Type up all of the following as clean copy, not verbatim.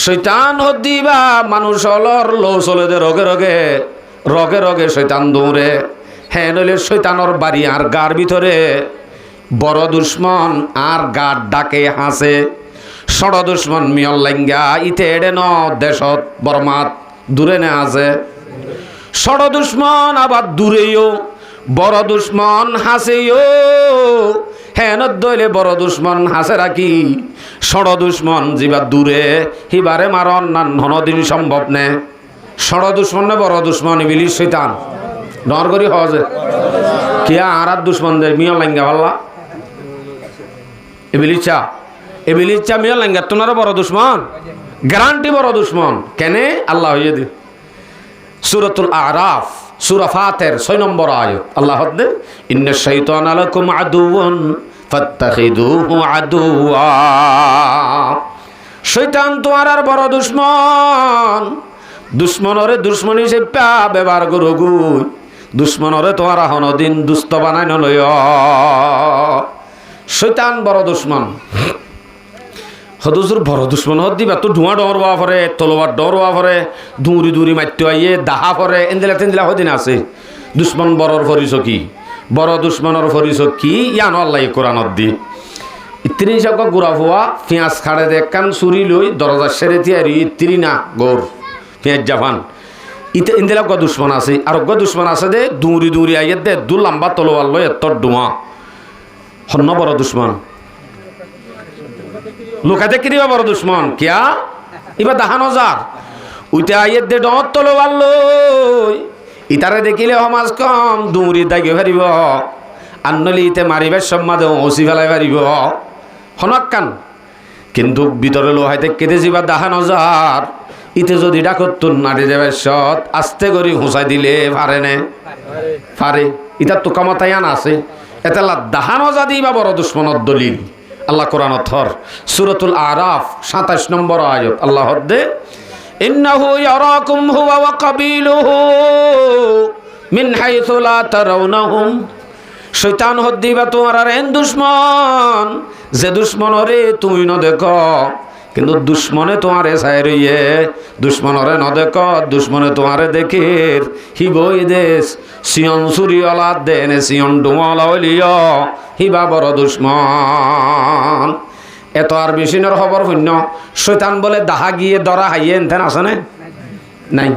শৈতান হদিবা মানুষ অলর লো চলে দে রগে রগে রগে রগে শৈতান দৌড়ে হ্যাঁ নইলে শৈতানর বাড়ি আর গার ভিতরে বড় দুশ্মন আর গার ডাকে হাসে ষড় দুশ্মন মিয়ল লাঙ্গা ইতে এড়ে ন দেশত বরমাত দূরে নে আছে ষড় দুশ্মন আবার দূরেও বড় দুশ্মন হাসেও হ্যাঁ দইলে বড় দুশ্মন হাসে রাখি ষড় দুশ্মন যিবা দূরে হিবারে মারন না হনদিন সম্ভব নে ষড় দুশ্মন নে বড় দুশ্মন ইবিলিস শৈতান ডর করি হজে কিয়া আর দুশ্মনদের মিয়ল লাঙ্গা ভাল্লা ইবিলিচ্ছা মিয়ল লাঙ্গা তোমার বড় দুশ্মন গ্যারান্টি বড় দুশ্মন কেনে আল্লাহ হইয়ে দি সূরাতুল আরাফ সূরা ফাতির 6 নম্বর আয়াত আল্লাহ হদ্দে ইন্নাশ শাইতানা লাকুম আদুওয়ান ফাত্তাখিদুহু আদুওয়া শয়তান তোমার আর বড় দুশ্মন দুশ্মনরে দুশ্মন হিসেবে ব্যবহার করো গু দুশ্মনরে তোমার হনদিন দুষ্ট বানাই নলয় শয়তান বড় দুশ্মন হদুজুর বড় দুশ্মন হদ দিবা তো ধোঁয়া ডরবা পরে তলোয়ার ডরবা পরে দূরি দূরি মারতে আইয়ে দাহা পরে এন্দিলা তেন্দিলা হদিন আছে দুশ্মন বড়র পরিচয় কি বড় দুশ্মনের পরিচয় কি ইয়ান আল্লাহ কোরআনত দি ইত্রি সক গুড়া ফুয়া পেঁয়াজ খাড়ে দে কান চুরি লই দরজা সেরে তিয়ারি ইত্রি না গোর পেঁয়াজ জাপান ইতে ইন্দিলা গ দুশ্মন আছে আর গ দুশ্মন আছে দে দূরি দূরি আইয়ে দে দু লম্বা তলোয়ার লই এত ডুমা হন্য বড় দুশ্মন লুকাতে কি দিবা বড় দুশ্মন কিয়া ইবা দাহানো যার উইতে আইয়ের দে ডর তলোয়ার লই ইতারে দেখিলে সমাজ কম দৌড়ি দাগি ফারিব আনলি ইতে মারিবার সম্মাদে ওসি ফেলাই ফারিব হনক কান কিন্তু ভিতরে লোহাইতে কেটে যাবা দাহানো যার ইতে যদি ডাকত নাড়ি যাবার সৎ আস্তে করে হুঁচাই দিলে পারে নে পারে ইতার তো কামতাই আন আছে এতেলা দাহানো যা দিবা বড় দুশ্মনের দলিল আল্লাহ কোরআন থর সূরাতুল আরাফ 27 নম্বর আয়াত আল্লাহ হদ্দে ইন্নাহু ইয়ারাকুম হুয়া ওয়া কাবিলুহু মিন হাইসু লা তারাউনাহুম শয়তান হদ্দিবা তোমার আর এন দুশ্মন যে দুশ্মনরে তুমি ন দেখো কিন্তু দুশ্মনে তোমারে চাই রইয়ে দুশ্মনরে ন দেখো দুশ্মনে তোমারে দেখের হিবই দেশ সিয়ন সুরিওয়ালা দেনে সিয়ন ডুমালা হইলিও হিবা বড় দুশ্মন এত আর বেশিনের খবর শূন্য শৈতান বলে দাহা গিয়ে দরা হাইয়ে এনতেন আছে নাই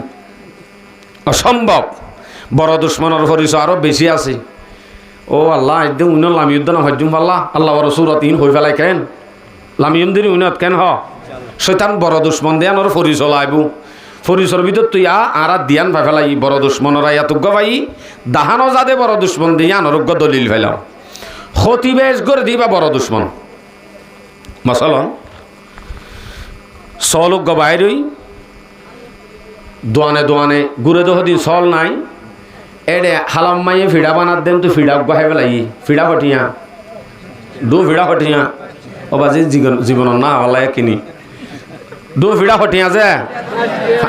অসম্ভব বড় দুশ্মনের পরিচয় আরো বেশি আছে ও আল্লাহ একদম উন লামিউদ্দ না হজ্জুম পাল্লা আল্লাহ বড় সুরত ইন হই ফেলাই কেন লামিউম দিন উনত কেন হ শৈতান বড় দুশ্মন দিয়ান ওর পরিচয় লাইবু পরিচয়ের ভিতর তুই আর দিয়ান ভাই ফেলাই বড় দুশ্মনরা ইয়াতুগ্য ভাই দাহানো যাদে বড় দুশ্মন দিয়ান অরোগ্য দলিল ফেলাও ক্ষতি বেশ করে দিবা বড় দুশ্মন মশলন সলজ্ঞ বাইরই দোয়ানে দোয়ানে ঘুরে দোহদিন সল নাই এডে হালাম মাইয়ে ফিডা বানার দেন তুই ফিডা গাহে পেলাই ফিডা হটিয়া দু ফিডা হটিয়া ও বাজি জীবন না হলাই কিনি দু ফিডা হটিয়া যে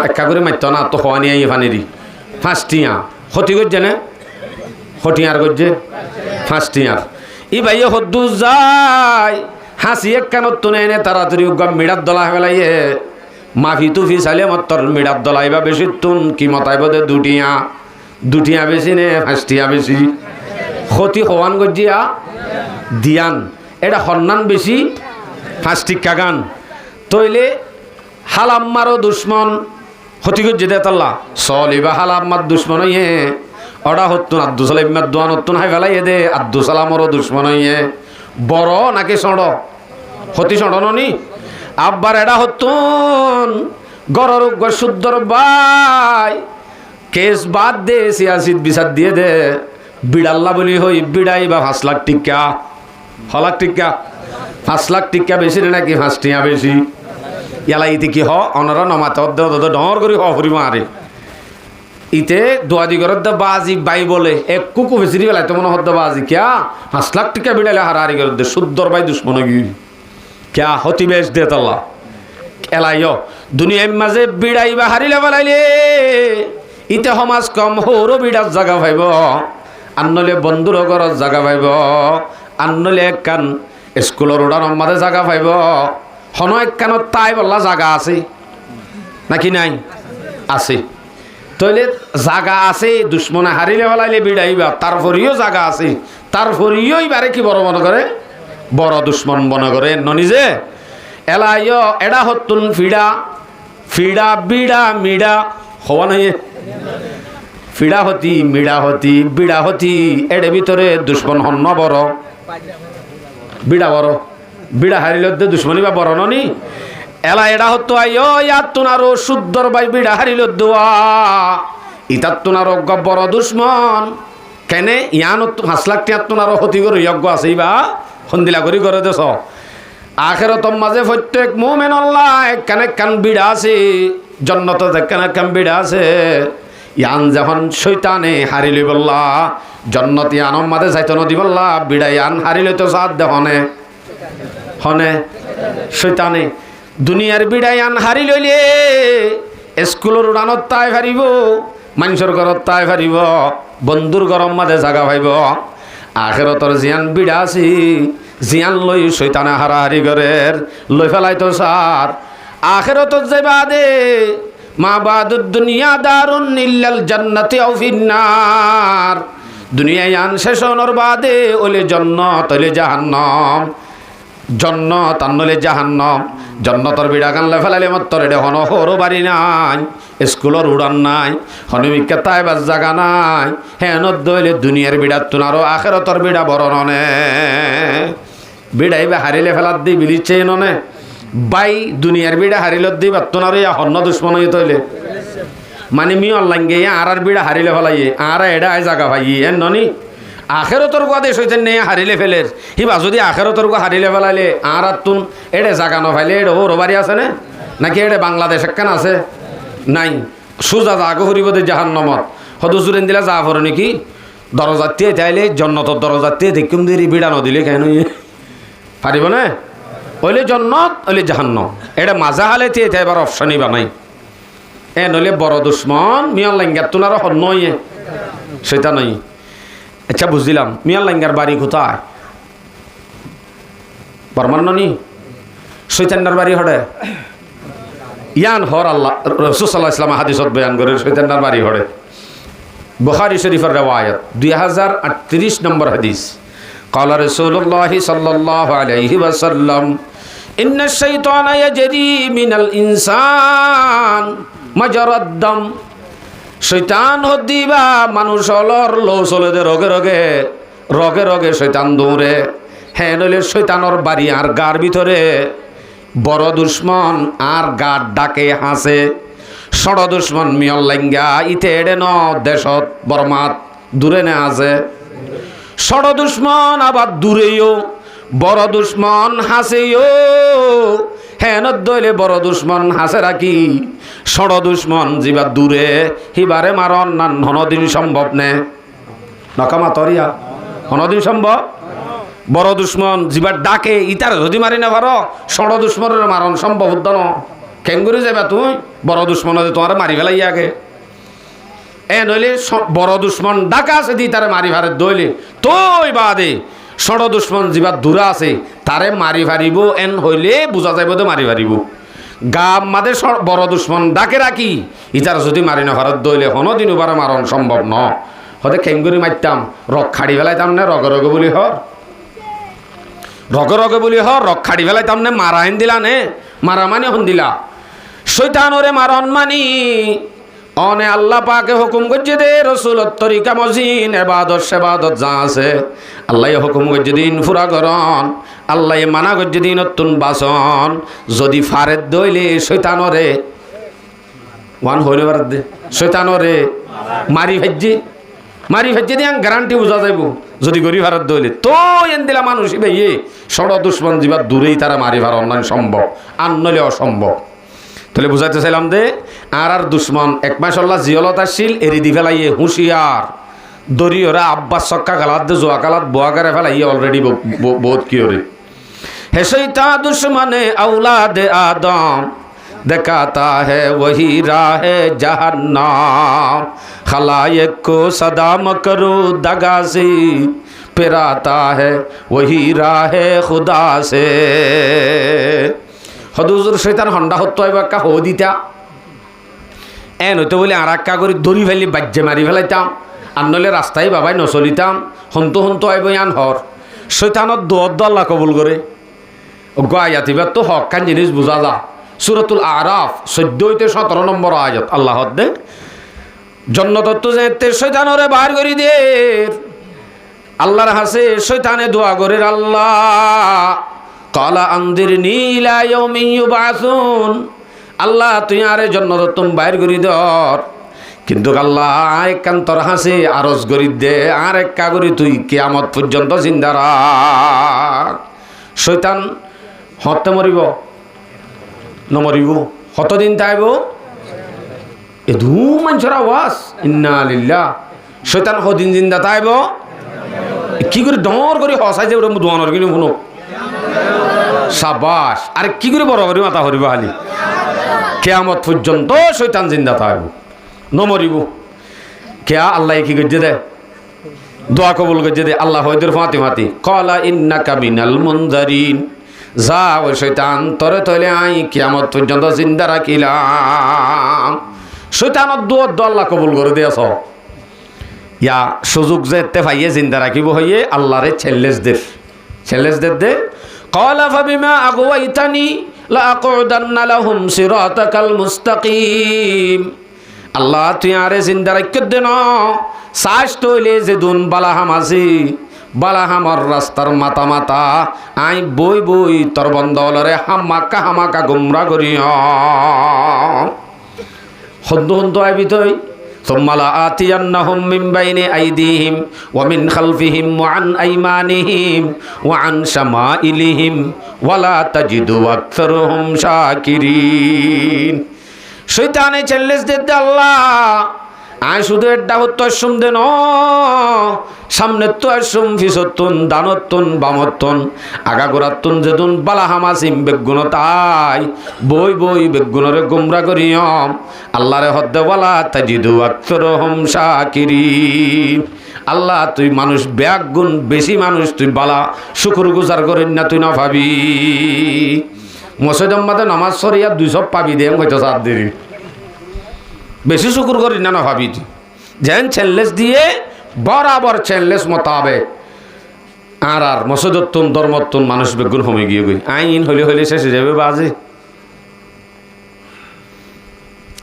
একা করে মারত না তো হওয়া নিয়ে ফানিরি ফাঁসটিয়া ক্ষতি করছে না হটিয়ার করছে ফাঁসটিয়ার ই ভাইয়ে হদ্দু যায় হাসি এক কানত তুনে এনে তাড়াতাড়ি মিড়ার দলা ফেলাইয়ে মাফি তুফি চাইলে মতর মিড়ার দলাইবা বেশি তুন কি মতাইব দে দুটিয়া বেশি নে ফাঁসটিয়া বেশি ক্ষতি হওয়ান গজিয়া দিয়ান এটা সন্মান বেশি ফাঁসটিকা গান তৈলে হালাম্মারও দুশ্মন ক্ষতি গজি দে তাল্লা চলিবা হালাম্মার দুশ্মন হইয়ে অডা হতুন আব্দু সালাম দোয়ান হতুন হাই ফেলাই দে আব্দু সালামরও দুশ্মন হইয়ে বড় নাকি সড় হতি সড় নি আব্বার এটা হতুন গরর শুদ্ধর বাই কেস বাদ দে সিয়াসিদ বিচার দিয়ে দে বিড়াল্লা বলি হই বিড়াই বা 5 লাখ টিকা 6 লাখ টিকা 5 লাখ টিকা বেশি নাকি 5 টিয়া বেশি ইয়ালা ইতি কি হ অনরা নমাতে ডর করি হ ফুরি মারে ইতে দোয়াদি ঘর বাজি বাই বলে এক কুকু বেশি বেলায় তো মনে হদ্দ বাজি ক্যা 5 লাখ টিকা বিড়াইলে হারারি ঘর দে শুদ্ধর বাই দুশ্মন গি ক্যা হতি বেশ দে তাল্লা এলাইও দুনিয়ার মাঝে বিড়াই বা হারিলে বেলাইলে ইতে সমাজ কম সৌরো বিড়ার জায়গা পাইব আনলে বন্ধুর ঘরত জায়গা পাইব আনলে একখান স্কুলের উড়ানোর মাঝে জায়গা পাইব হন একখানত তাই বললা জায়গা আছে নাকি নাই? আছে। তাইলে জাগা আছে, দুশ্মনে হারিলে ফেলাইলে বিড়াইবা, তারপরেও জাগা আছে, তারপরেও এবারে কি বড় মনে করে, বড় দুশ্মন মনে করে নিজে এলাইও এডা হতুন ফিডা ফিডা বিড়া মিডা হওয়া নাই, ফিডা হতি মিডা হতি বিড়া হতি, এর ভিতরে দুশ্মন হন্য বড়, বিড়া বড়, বিড়া হারিল দুশ্মনী বা বড় ননি এলা এডা হতো আইও ইয়াত তুনারো শুদ্ধর বাই বিড়া হারিল দোয়া ইতাত তুনারো বড় দুশ্মন কেনে ইয়ান 5 লাখ টাকা তুনারো ক্ষতি করে যজ্ঞ আছে বা সন্দিলা করি করে দেছ আখেরাতর মাঝে প্রত্যেক মুমিন আল্লাহ কানে কান বিড়া আছে, জান্নাত কানে কান বিড়া আছে। ইয়ান যখন শয়তানে হারিলি বললা জান্নাতি আনম মাঝে যাইতো নদী বললা বিড়া ইয়ান হারিলে তো সাথ দেহনে হনে শয়তানে দুনিয়ার বিড়াই আন হারি লইলে স্কুলের উড়ানত তাই ফারিব, মানুষের ঘরত তাই ফারিব, বন্ধুর গরম মাঝে জাগা পাইব। আখেরাতর জিয়ান বিড়া আছি জিয়ান লই শয়তানে হারাহারি গরের লই ফেলাই তো সার আখেরাতর যাইবা দে মা বাদুদ দুনিয়া দারুন ইল্লাল জান্নাতি আও ফিন্নার, দুনিয়ায় আন শেষ হওয়ার বাদে ওলে জান্নাত ওলে জাহান্নাম, জন্নত আনলে জাহান্নাম। জন্নতর বিড়া গানলে ফেলালে মত্তর এডে হন হরো বাড়ি নাই, স্কুলের উড়ান নাই, হনুমিকা তাইবার জাগা নাই, হ্যাঁ নদলে দুনিয়ার বিড়া তুনারো আখেরাতর বিড়া বড় ননে বিড়াই বা হারিলে ফেলার দি বিলিচ্ছে ননে বাই দুনিয়ার বিড়া হারিলত দি বা তুনারো ইয়া হন্য দুশ্মন হয়ে তৈলে মানে মি অনলাইন গিয়ে আর বিড়া হারিলে ফেলাইয়ে আর এডা আয় জাগা ভাই এন ননি আখেরতর গোয়াদে সইতেন নেই হারিলে ফেলের হিবা যদি আখেরতর গো হারিলে ফেলাইলে আর তুন এডে জাগানো ফাইলে এডে ও রোবারি আছে না নাকি এডে বাংলাদেশ একখান আছে নাই সুজা জাগো হরিব দে জাহান্নামত হদু জুরেন দিলা যা ফর নাকি দরজাতে তাইলে জন্নতর দরজাতে দেখিম দেরি বিড়া নদিলে কেন পারিব না ওইলে জন্নত ওইলে জাহান্নাম এডে মাজা হালে তে এবার অপশনই বানাই এ নইলে বড় দুশ্মন মিয়াল লাঙ্গার তুনার হন নয় সেটা নয়। আচ্ছা বুঝলাম মিয়াল লাঙ্গার বাড়ি কোথায় বর্মান্ননি শৈতান্নার বাড়ি হড়ে ইয়ান হর আল্লাহ রাসূল সাল্লাল্লাহু আলাইহি ওয়াসাল্লাম হাদিসত বয়ান করে শৈতান্নার বাড়ি হড়ে বুখারী শরীফের riwayat 2038 নম্বর হাদিস قال رسول الله صلى الله عليه وسلم إن الشيطان يجري من الإنسان مجرى الدم শৈতান হদিবা মানুষ অলর লো চলে দে রগে রগে রগে রগে শৈতান দৌড়ে হ্যাঁ নইলে শৈতানর বাড়ি আর গার ভিতরে বড় দুশ্মন আর গার ডাকে হাসে ষড় দুশ্মন মিয়ল লাঙ্গা ইতে এডে ন দেশত বরমাত দূরে নে আছে ষড় দুশ্মন আবার দূরেও বড় দুশ্মন হাসেও হ্যাঁ নদলে বড় দুশ্মন হাসে রাখি ষড় দুশ্মন যিবা দূরে হিবারে মারণ না হনদিন সম্ভব নে নকামা তরিয়া হনদিন সম্ভব বড় দুশ্মন যিবার ডাকে ইতার যদি মারি না পারো ষড় দুশ্মনের মারণ সম্ভব উদ্দান কেঙ্গুরি যাবা তুই বড় দুশ্মন তোমার মারি ফেলাই আগে এ নইলে বড় দুশ্মন ডাকা আছে দি তারে মারি ফারে দইলে তোই বাদে ষড় দুশ্মন যিবা দূরা আছে তারে মারি ফারিব এন হইলে বুঝা যাইব তো মারি ফারিব গাম মাদে বড় দুশ্মন ডাকে রাখি ইতার যদি মারি না ফারত দইলে কোনোদিন উবার মারণ সম্ভব ন হতে খেঙ্গুরি মারতাম রক খাড়ি ফেলাইতাম না রগে রগে বলি হর রগে রগে বলি হর রক খাড়ি ফেলাইতাম না মারা হেন দিলা নে মারা মানে হন দিলা শৈতানরে মারণ মানি অনে আল্লাহ পাকে হুকুম করছে দে রসুলত তরিকা মজিন এবাদত সেবাদত যা আছে আল্লাহ হুকুম করছে দিন ফুরা গরন আল্লাহ মানা করছে দিন নতুন বাসন যদি ফারেদ দইলে শৈতানরে ওয়ান হইলে বার দে শৈতানরে মারি ফেজি দিয়ে গ্যারান্টি বোঝা যাইব যদি গরি ফারত দইলে তো এন দিলা মানুষ ভাইয়ে ষড় দুশ্মন যিবার দূরেই তারা মারি ফার অন্যান্য সম্ভব আর নইলে অসম্ভব তাহলে বুঝাইতে চাইলাম দে আর দুশ্মন এক মাস আল্লাহ জিয়লত আসছিল এরি দি ফেলাইয়ে হুঁশিয়ার দরি ওরা আব্বাস চক্কা কালাত দে জোয়া কালাত বোয়া করে ফেলাইয়ে অলরেডি বহুত কি ওরে হে শৈতা দুশ্মনে औलाद आदम दिखाता है वही राह जहन्नम खलायक को सदा मकरू दगा से फिर आता है वही राह खुदा से হদুজুর শৈতান হন্ডা হত্য এবার কা হো দিতা হইতো বলে আর একা করে দড়ি ফেলি বাজ্যে মারি ফেলাইতাম আর নইলে রাস্তায় বাবাই নচলিতাম হন্তু হন্তু আইব আন হর শৈতানত দোয়ার আল্লাহ কবুল করে গায়াতিবার তো হকান জিনিস বোঝা যা সূরাতুল আরাফ 14-17 নম্বর আয়াত আল্লাহ দে জন্নতত্ব যে শৈতানরে বাহির করে দিয়ে আল্লাহর হাসে শৈতানে দোয়া করে আল্লাহ কালা আনদিরনি ইলা ইয়াউমি ইউবাসুন আল্লাহ তুই আরে জন্নতত্ব বাহির করে দর কিন্তু আল্লাহ একান্তর হাসে আরজ করি দে আর এক কাগরি তুই কিয়ামত পর্যন্ত জিন্দা রাখ শৈতান হতে মরিব নমরিব কতদিন তাইব এ ধুম মানুষের আওয়াজ ইন্না লিল্লাহ শৈতান কদিন জিন্দা তাইব কি করে ডর করে হসাই যে ওটা দোয়ানোর কিনে শুনো সাবাস আরে কি করে বড় করি মাথা হরিব হালি কিয়ামত পর্যন্ত শৈতান জিন্দা তাইব নমরিব কেয়া আল্লাহ কি করছে দে দোয়া কবুল করছে দে আল্লাহ হয়দের ফাঁতি ফাঁতি কলা ইন্নাকা মিনাল মুনজারিন যা ওই শৈতান তরে তলে আই কিয়ামত পর্যন্ত জিন্দা রাখিলাম শৈতানত দোয়া আল্লাহ কবুল করে দিয়েছ ইয়া সুযোগ যে এতে ভাইয়ে জিন্দা রাখিব হইয়ে আল্লাহরে ছেল্লেসদের দে কলা ফাবিমা আগওয়াইতানি লাআকুদান্না লাহুম সিরাতাকাল মুস্তাকিম আল্লাহ তুই আরে জিন্দা রাখ দেন শ্বাস তৈলে যে দুন বালাহাম আছি বালাহামর রাস্তার মাতা মাতা আই বই বই তোর বন্ধরে হামাকা গুমরা করি হদ্দ হদ্দ আইবি তুই ثم لآتينهم من بين أيديهم ومن خلفهم وعن أيمانهم وعن شمائلهم ولا تجد أكثرهم شاكرين শৈতানে চ্যালেঞ্জ দিতে আল্লাহ আয় শুধু এটা উত্তরসম দেন সামনে তো আসুম ফিসতুন দানতুন বামতুন আগাগোড়াতুন যেতুন বালাহামাসিম বেগুন তাই বই বই বেগুনরে গুমরা করিয়ম আল্লাহরে হদ্দে বলা তাজিদু আকসরহুম শাকিরিন আল্লাহ তুই মানুষ ব্যাগ গুণ বেশি মানুষ তুই বালা শুকর গুজার করেন না তুই না ভাবি মসজিদ আম্মাদে নামাজ সরিয়া 200 পাবি দে হয়তো 4 দেরি বেশি শুকুর করি না ভাবি যেন চ্যালেঞ্জ দিয়ে বরাবর চ্যালেঞ্জ মোতাবেক আর মসজিদতুন ধর্মতুন মানুষ বেগুন হমে গিয়ে গই আইন হলে শেষে যাবে বাজে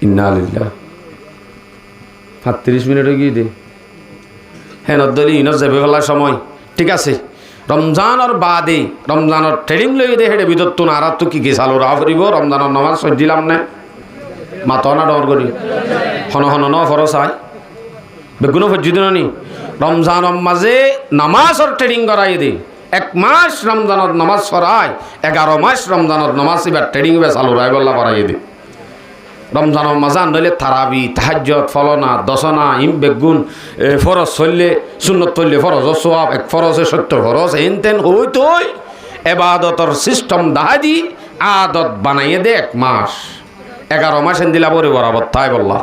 ইন্না লিল্লাহ 35 মিনিট গিয়ে দে হ্যাঁ নদলি ইন যাবে বলা সময় ঠিক আছে রমজানের বাদে রমজানের ট্রেনিং লই দে হেডে বিদতুন আর তো কি কি চালু রাহ করিব রমজানের নামাজ সজ্জিলাম না মাত না ডর করি হন হন ন ফরস আয় বেগুনো ফজ্জিদ নি রমজানের মাঝে নামাজের ট্রেনিং করাই দে 1 মাস রমজানের নামাজ পড়ায় 11 মাস রমজানের নামাজ এবার ট্রেনিং বে চালু রায় বল্লা করাই দে রমজানের মাঝে আনলে তারাবি তাহাজ্জুদ ফলনা দশনা ইম বেগুন ফরজ চললে সুন্নত চললে ফরজ সোয়াব এক ফরজে 70 ফরজ হেন তেন হইতই ইবাদতর সিস্টেম দাহাদি আদত বানাইয়ে দে 1 মাস 11 মাস দিলা পরে বরাবর তাই বললা